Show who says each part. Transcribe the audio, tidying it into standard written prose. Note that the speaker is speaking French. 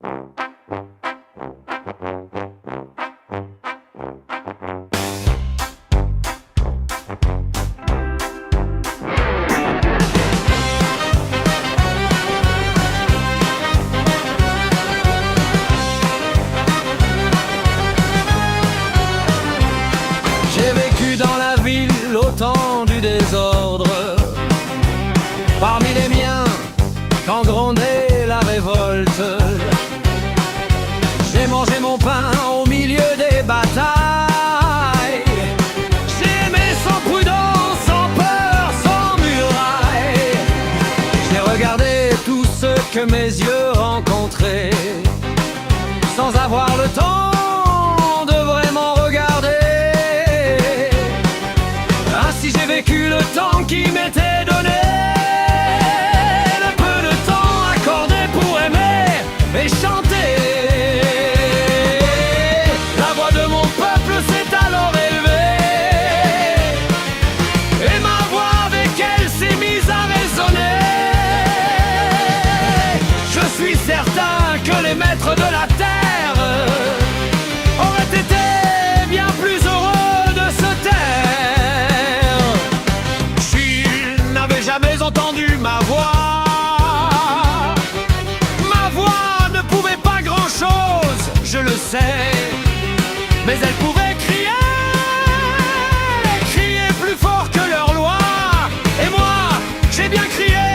Speaker 1: J'ai vécu dans la ville au temps du désordre, parmi les miens, quand grondait la révolte. J'ai mangé mon pain au milieu des batailles. J'ai aimé sans prudence, sans peur, sans muraille. J'ai regardé tout ce que mes yeux rencontraient, sans avoir le temps de vraiment regarder. Ainsi j'ai vécu le temps qui m'était donné, le peu de temps accordé pour aimer et chanter. La voix de mon peuple s'est alors élevée, et ma voix avec elle s'est mise à résonner. Je suis certain que les maîtres de la terre auraient été bien plus heureux de se taire s'ils n'avaient jamais entendu ma voix. Ma voix ne pouvait pas grand-chose, je le sais, mais elle pouvait crier, crier plus fort que leur loi. Et moi, j'ai bien crié.